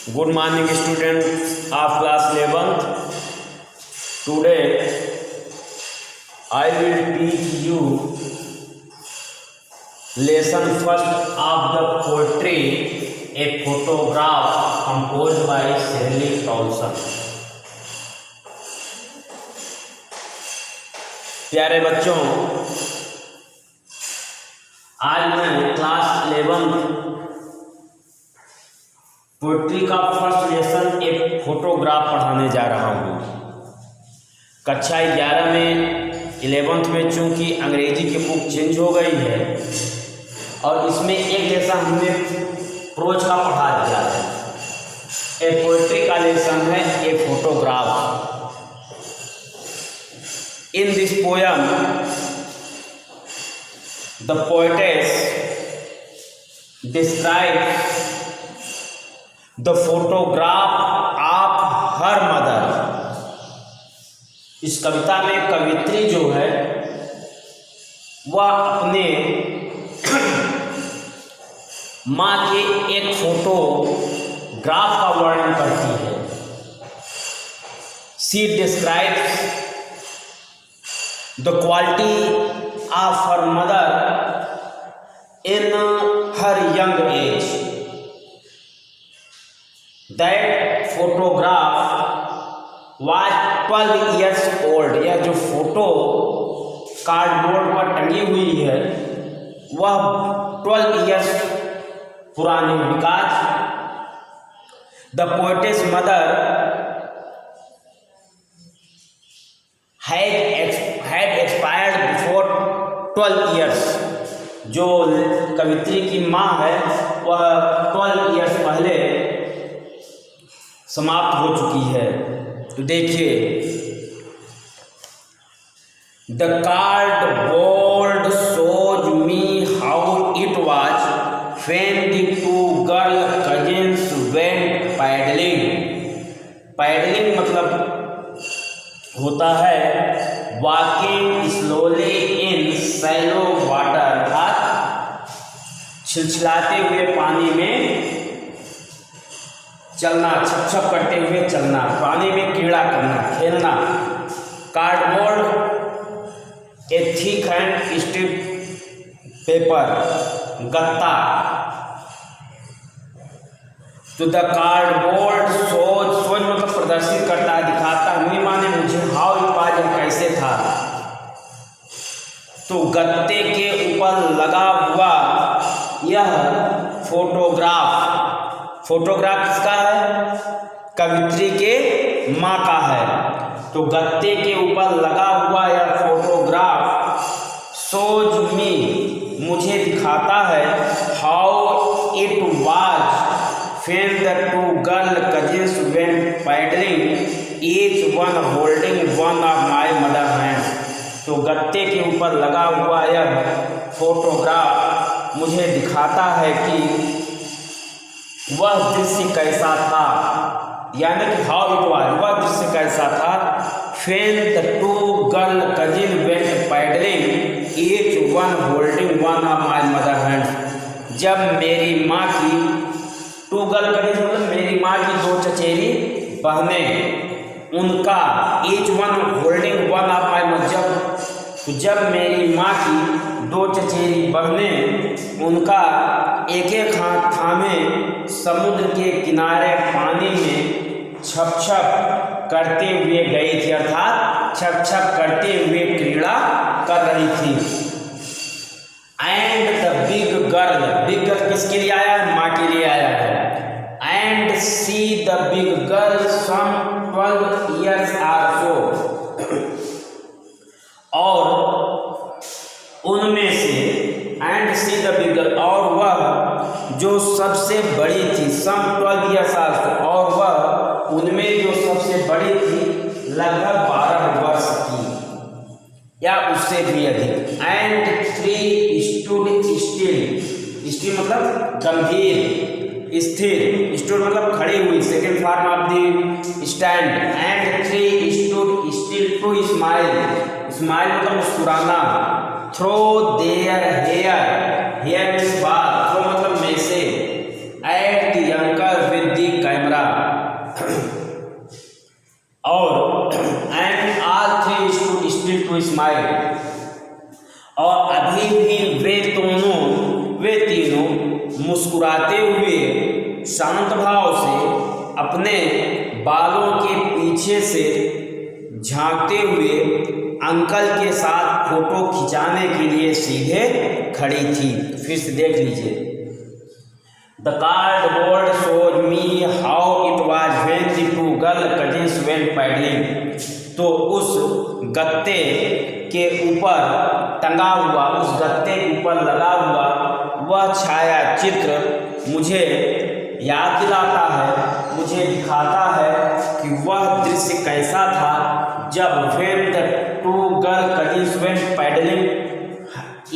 Good morning, students of class 11th. Today I will teach you lesson first of the poetry, a photograph composed by Shirley Townsend. प्यारे बच्चों, आज मैं class 11 poetry का first lesson एक photograph पढ़ाने जा रहा हूँ। कक्षा 11 में 11th में चूँकि अंग्रेजी की बुक चेंज हो गई है और इसमें एक लेसन हमने प्रोज का पढ़ा दिया है। एक पोइट्री का लेसन है एक photograph. In this poem the poetess describes the photograph of her mother. इस कविता में कवित्री जो है वह अपने माँ के एक फोटोग्राफ का वर्णन करती है। She describes the quality of her mother in her young age. That photograph was 12 years old। यह जो फोटो कार्डबोर्ड पर टंगी हुई है वह 12 years पुरानी। Because the poetess mother had expired before 12 years। जो कवित्री की माँ है वह 12 years पहले समाप्त हो चुकी है। तो देखिए, the cardboard shows me how it was when the two girl cousins went paddling. Paddling मतलब होता है walking slowly in shallow water, अर्थात छिलछिलाते हुए पानी में चलना, छप छप करते हुए चलना, पानी में कीड़ा करना, खेलना। Cardboard A thick and stiff paper, गत्ता। तो द कार्डबोर्ड सोच मतलब प्रदर्शित करता है, दिखाता है। मी माने मुझे हाउ इट वाज, कैसे था। तो गत्ते के ऊपर लगा हुआ यह फोटोग्राफ किसका है? कवित्री के माँ का है। तो गत्ते के ऊपर लगा हुआ यह फोटोग्राफ शोज मी, मुझे दिखाता है, how it was when the two girl cousins went paddling each one holding one of my mother hand. तो गत्ते के ऊपर लगा हुआ यह फोटोग्राफ मुझे दिखाता है कि वह दृश्य कैसा था, यानी कि हाउ इट वाज, वह दृश्य कैसा था। When the two girl cousin went paddling each one holding one of my mother hand. जब मेरी माँ की टू गर्ल कजिन मतलब मेरी माँ की दो चचेरी बहनें, उनका each one holding one of my mother, जब मेरी माँ की दो चचेरी बहनें उनका एक एक हाथ थामे समुद्र के किनारे पानी में छप छप करते हुए गई थी, अर्थात छप छप करते हुए क्रीड़ा कर रही थी। एंड द बिग गर्ल किसके लिए आया है? माँ के लिए आया है। And see the big girl some 12 years also, और उनमें से and see the big girl, और वह जो सबसे बड़ी थी, सम 12 years आल्सो, और वह उनमें जो सबसे बड़ी थी लगभग 12 वर्ष की या उससे भी अधिक। एंड 3 स्टूड स्टिल मतलब गंभीर, स्थिर, स्टूड मतलब खड़ी हुई, second form of the stand. And 3 stood still to smile मतलब मुस्कुराना। थ्रो देयर हेयर मीन्स बाल, थ्रो मतलब में से, at the uncle with the camera smile, और अभी भी वे तीनों मुस्कुराते हुए शांत भाव से अपने बालों के पीछे से झांकते हुए अंकल के साथ फोटो खिंचाने के लिए सीधे खड़ी थी। फिर से देख लीजिए। The cardboard shows me how it was when the two girl cousins went paddling. तो उस गत्ते के ऊपर टंगा हुआ, उस गत्ते के ऊपर लगा हुआ वह छाया चित्र मुझे याद दिलाता है, मुझे दिखाता है कि वह दृश्य कैसा था जब when the two girl cousins went paddling,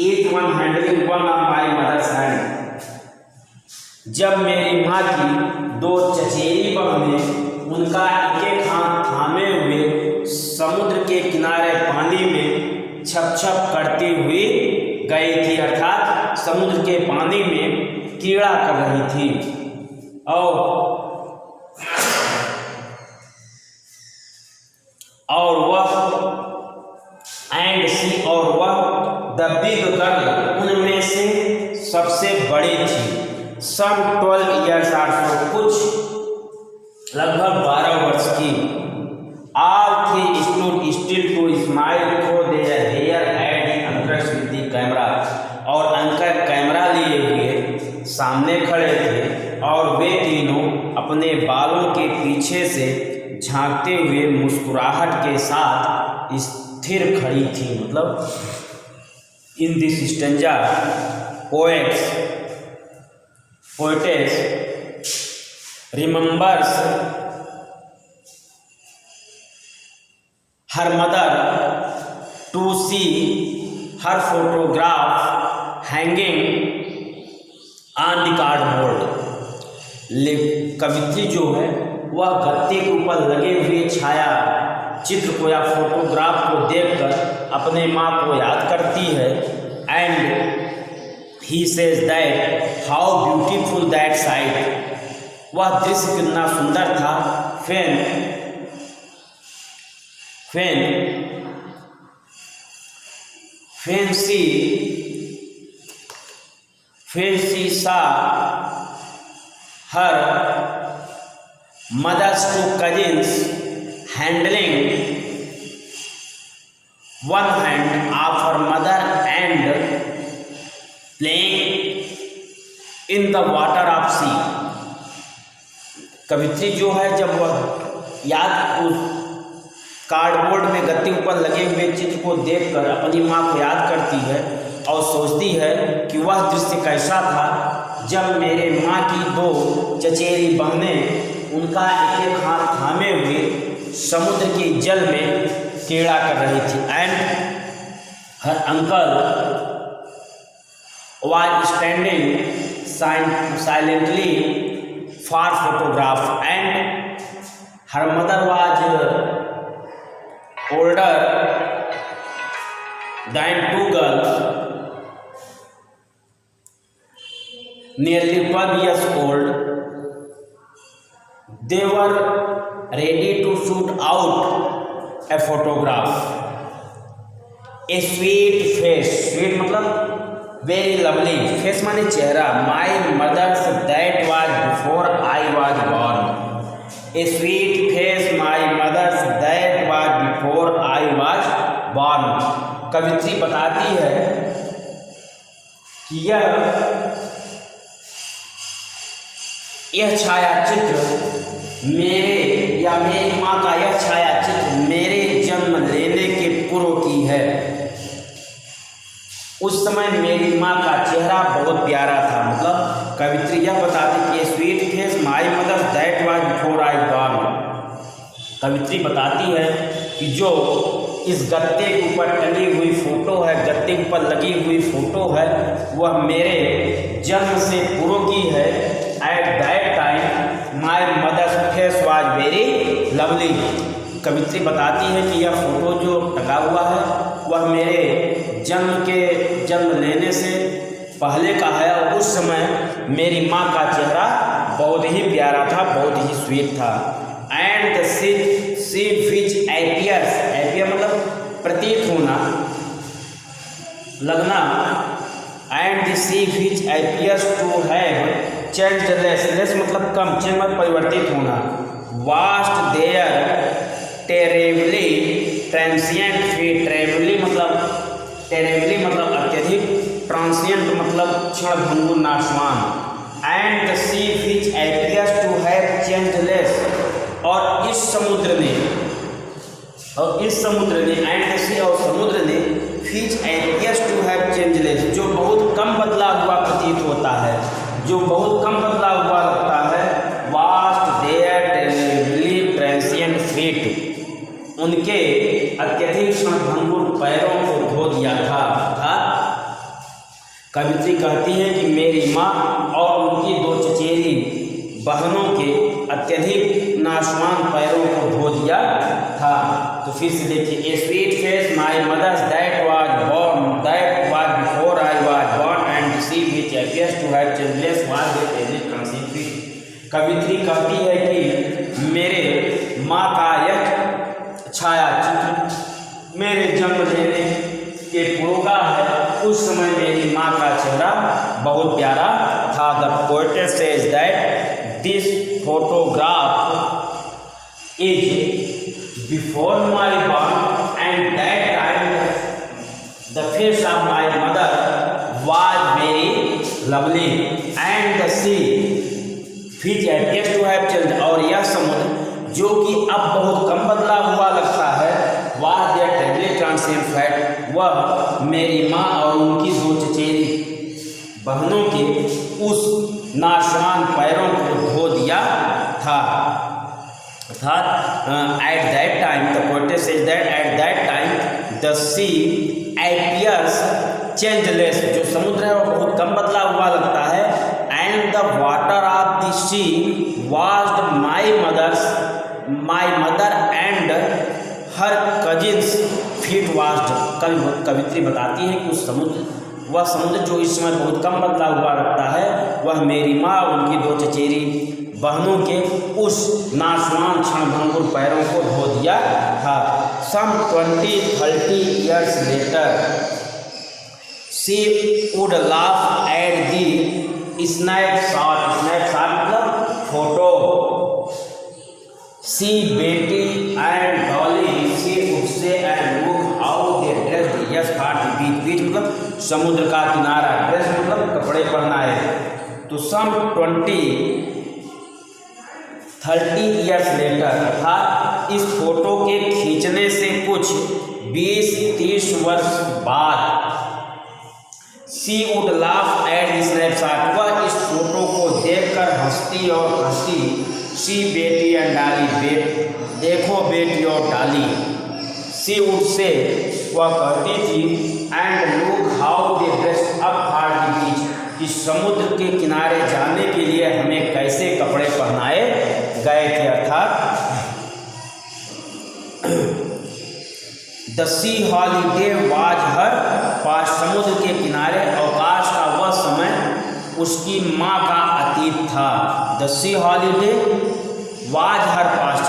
each one handling one of my mother's hand। जब मेरी माँ की दो चचेरी बहनें उनका एक हाथ थामे हुए समुद्र के किनारे पानी में छप छप करती हुई गई थी, अर्थात समुद्र के पानी में कीड़ा कर रही थी। और वह द बिग गर्ल उनमें से सबसे बड़ी थी, सम 12 ईयर्स और सो, कुछ लगभग 12 वर्ष की। All three stood still to smile through their hair at the entrance with the camera। और अंकल कैमरा लिए हुए सामने खड़े थे और वे तीनों अपने बालों के पीछे से झांकते हुए मुस्कुराहट के साथ स्थिर खड़ी थी। मतलब in this stanza poetess remembers her mother to see her photograph hanging on the cardboard। कवित्री जो है वह गत्ते के ऊपर लगे हुए छाया चित्र को या फोटोग्राफ को देखकर अपने माँ को याद करती है। And he says that how beautiful that site, वह दृश्य कितना सुंदर था। When she saw her mother's two cousins handling one hand of her mother and playing in the water of sea। कवित्री जो है जब वह याद उस कार्डबोर्ड में गत्ते ऊपर लगे हुए चित्र को देखकर अपनी माँ को याद करती है और सोचती है कि वह दृश्य कैसा था जब मेरे माँ की दो चचेरी बहनें उनका एक हाथ थामे हुए समुद्र के जल में कीड़ा कर रही थी। And her uncle was standing silently for photograph and her mother was older than two girls, nearly 12 years old। They were ready to shoot out a photograph। A sweet face, sweet मतलब very lovely, face माने चेहरा। My mother's that was before I was born। A sweet face my mother's that was before I was born। कवित्री बताती है कि यह छायाचित्र मेरी माँ का यह छायाचित्र मेरे जन्म लेने के पूर्व की है। उस समय मेरी माँ का चेहरा बहुत प्यारा था। मतलब कवित्री यह बताती कि sweet face my mother that was before I born. कवित्री बताती है कि जो इस गत्ते के ऊपर टंगी हुई फोटो है, गत्ते के ऊपर लगी हुई फोटो है, वह मेरे जन्म से पूर्व की है। At that time my mother's face was very lovely. कवित्री बताती है कि यह फोटो जो टंगा हुआ है वह मेरे जन्म लेने से पहले का है और उस समय मेरी माँ का चेहरा बहुत ही प्यारा था, बहुत ही स्वीट था। And the sea which appear मतलब प्रतीत होना, लगना, and the sea which appears to have changed less मतलब कम, चेंज मतलब परिवर्तित होना, washed their terribly transient feet, terribly मतलब अत्यधिक, ट्रांसिएंट मतलब क्षणभंगुर नाशवान, and the sea which appears to have changed less, और इस समुद्र ने एंड द सी और समुद्र ने which appears to have changed less जो बहुत कम बदला हुआ प्रतीत होता है, जो बहुत कम बदला हुआ लगता है, washed their terribly transient feet उनके अत्यधिक क्षणभंगुर पैरों को धो दिया था। कवित्री कहती है कि मेरी माँ और उनकी दो चचेरी बहनों के अत्यधिक नाशवान पैरों को धो दिया था। तो फिर से देखिए, a sweet face my mother's that was before I was born and sea which appears to have changeless was with every conceive. कवित्री कहती है कि मेरे माँ का यह छाया चित्र मेरे जन्म लेने के पूर्व का है, उस समय मेरी माँ का चेहरा बहुत प्यारा था। The poet says that this photograph is before my birth and that time the face of my mother was very lovely and the sea which appears to have changed, और यह समुद्र जो कि अब बहुत कम बदला हुआ लगता है, washed their terribly transient feet, वह मेरी माँ और उनकी दो चचेरी बहनों के उस नाशवान पैरों को धो दिया था। At that time the poet says that at that time the sea appears changeless, जो समुद्र है वह बहुत कम बदला हुआ लगता है, and the water of the sea washed my mother and her cousins feet washed. कवित्री बताती है कि वह समुद्र जो इस समय बहुत कम बदला हुआ लगता है, वह मेरी माँ और उनकी दो चचेरी बहनों के उस नाशवान क्षणभंगुर पैरों को धो दिया था। सम 20-30 years later she would laugh at the snapshot मतलब photo, see Betty and Dolly, she would say and look how they dressed, yes part बीच मतलब समुद्र का किनारा, ड्रेस मतलब कपड़े पहनाए। तो सम 20-30 years later अर्थात इस फोटो के खींचने से कुछ 20-30 वर्ष बाद she would laugh eight snapshot, वह इस फोटो को देखकर हंसती और कहती, सी बेटी एंड डाली, देखो बेटी और डाली। सी वुड से, वह कहती थी, and look how they dressed up for the beach, कि समुद्र के किनारे जाने के लिए हमें कैसे कपड़े पहनाए गए थे। अर्थात the sea holiday was her past, समुद्र के किनारे अवकाश का वह समय उसकी माँ का अतीत था। The sea holiday was her past,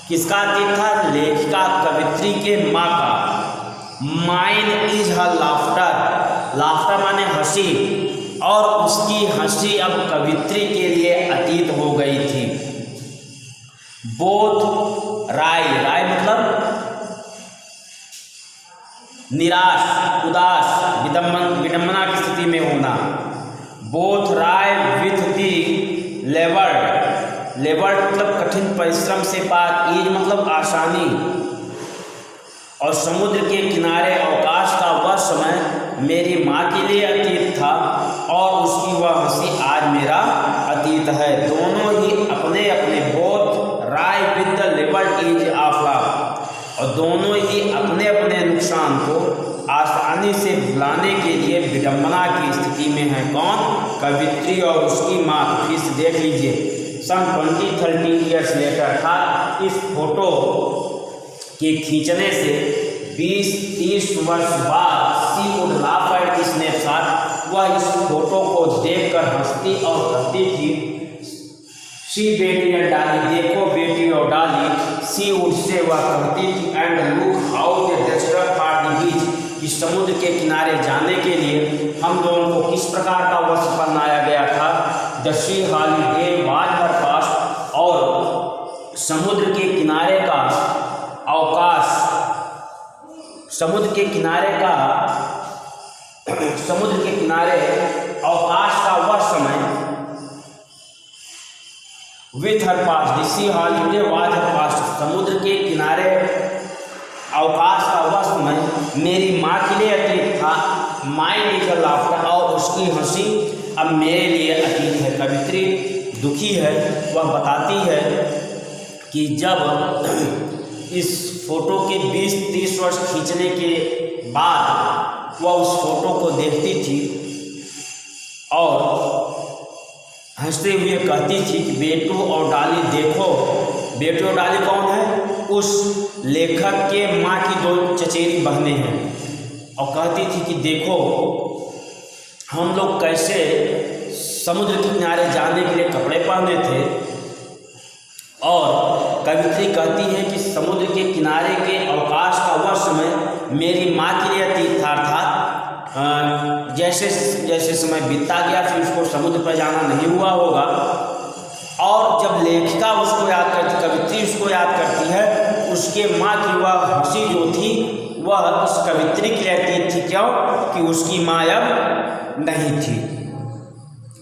किसका अतीत था? लेखिका कवित्री के माँ का। Mine is her laughter, laughter माने हंसी, और उसकी हंसी अब कवित्री के लिए अतीत हो गई थी। बोथ राय मतलब निराश, उदास, विडंबना की स्थिति में होना। Both wry with the laboured मतलब कठिन परिश्रम से पार, ईज मतलब आसानी, और समुद्र के किनारे अवकाश का वह समय मेरी माँ के लिए अतीत था, और उसकी वह हंसी आज मेरा अतीत है। दोनों ही अपने अपने, both wry with the laboured ease of love, और दोनों ही अपने अपने नुकसान को आसानी से भुलाने के लिए विडंबना की स्थिति में है। कौन? कवित्री और उसकी माँ। फिर से देख लीजिए, सन 20-30 years लेटर था, इस फोटो के खींचने से 20-30 वर्ष बाद she would laugh at the snapshot, वह इस फोटो को देखकर हंसती और कहती थी, सी बेटी एंड डाली, देखो बेटी और डाली। सी वुड से, वह कहती थी, and look how they dressed up for the beach, कि समुद्र के किनारे जाने के लिए हम दोनों को किस प्रकार का वस्त्र पहनाया गया था। The sea holiday was her past, और समुद्र के किनारे का अवकाश, समुद्र के किनारे अवकाश का वह समय with her past, the sea holiday was her past, समुद्र के किनारे अवकाश का वह समय मेरी माँ के लिए अतीत था। माई लीगल लाफ्टर, और उसकी हंसी अब मेरे लिए अतीत है। कवित्री दुखी है, वह बताती है कि जब इस फोटो के 20-30 वर्ष खींचने के बाद वह उस फोटो को देखती थी और हंसते हुए कहती थी कि बेटू और डाली देखो। बेटू और डाली कौन है? उस लेखक के माँ की 2 चचेरी बहनें हैं। और कहती थी कि देखो हम लोग कैसे समुद्र के किनारे जाने के लिए कपड़े पहने थे। और कवित्री कहती है कि समुद्र के किनारे के अवकाश का वह समय मेरी माँ के लिए अतीत था, अर्थात जैसे जैसे समय बीतता गया फिर उसको समुद्र पर जाना नहीं हुआ होगा। और जब लेखिका उसको याद करती, कवित्री उसको याद करती है, उसके माँ की वह हंसी जो थी वह उस कवित्री के लिए अतीत थी। क्यों? कि उसकी माँ अब नहीं थी।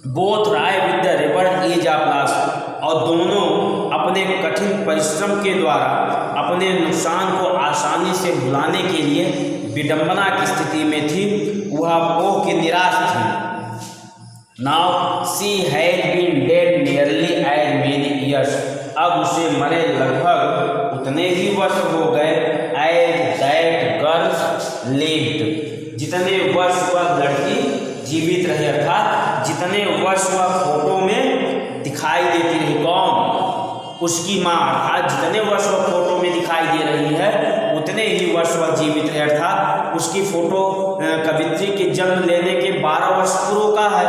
Both wry with the river edge of loss, और दोनों अपने कठिन परिश्रम के द्वारा अपने नुकसान को आसानी से भुलाने के लिए विडंबना की स्थिति में थी। वह पोह की निराश थी। Now she had been dead nearly as many years, अब उसे मरे लगभग उतने ही वर्ष हो गए एज दैट गर्ल लिव्ड, जितने वर्ष वह लड़की जीवित रही, अर्थात जितने वर्ष वह फोटो में दिखाई देती रही। कौन? उसकी माँ, अर्थात जितने वर्ष वह फोटो में दिखाई दे रही है उतने ही वर्ष वह जीवित रहे, अर्थात उसकी फोटो कवित्री के जन्म लेने के 12 वर्ष पूर्व का है।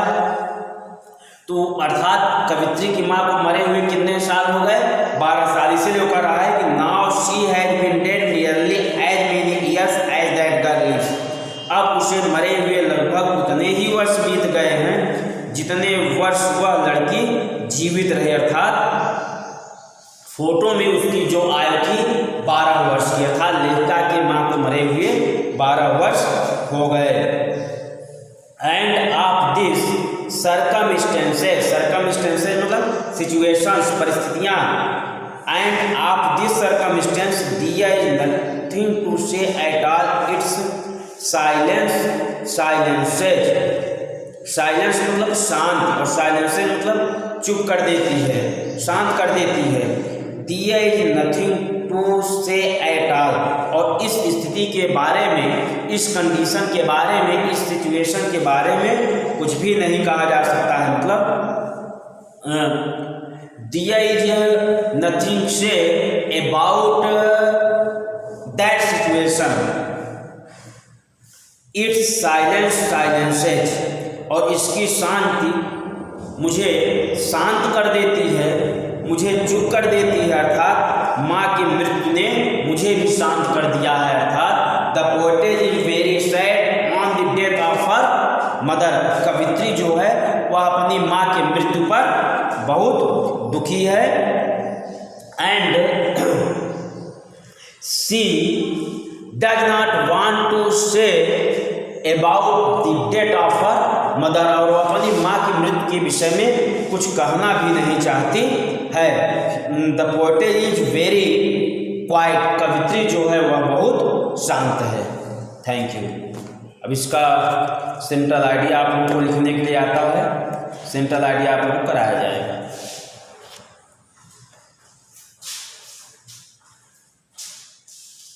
तो अर्थात कवित्री की माँ को मरे हुए कितने साल हो गए? 12 साल। इसीलिए वो कह रहा है कि now she had been dead nearly as many years as that girl lives, अब उसे मरे हुए लगभग उतने ही वर्ष बीत गए हैं जितने वर्ष वह लड़की जीवित रही, अर्थात फोटो में उसकी जो आयु थी 12 वर्ष की, अर्थात लेखिका की माँ को मरे हुए 12 वर्ष हो गए। End of this circumstances, circumstances मतलब सिचुएशंस, परिस्थितियाँ। एंड ऑफ दिस सर्कमस्टेंस दिया इज नथिंग टू से at all, it's silence, silences, silence मतलब शांत और साइलेंसेज मतलब चुप कर देती है, शांत कर देती है। दिया इज नथिंग टू से एट ऑल, और इस स्थिति के बारे में, इस कंडीशन के बारे में, इस सिचुएशन के बारे में कुछ भी नहीं कहा जा सकता है। मतलब दिया is nothing say about that situation, it's silence silences, और इसकी शांति मुझे शांत कर देती है, मुझे चुप कर देती है, अर्थात माँ की मृत्यु ने मुझे भी शांत कर दिया है। अर्थात the poetess is very sad on the death of her mother, कवित्री जो है वह अपनी माँ की मृत्यु पर बहुत दुखी है। And she does not want to say about the death of her mother, और वो अपनी माँ की मृत्यु के विषय में कुछ कहना भी नहीं चाहती है। The poetess is very quite, कवित्री जो है वह बहुत शांत है। Thank you. अब इसका सेंट्रल आइडिया आप लोगों को लिखने के लिए आता है, सेंट्रल आइडिया आप लोगों को कराया जाएगा।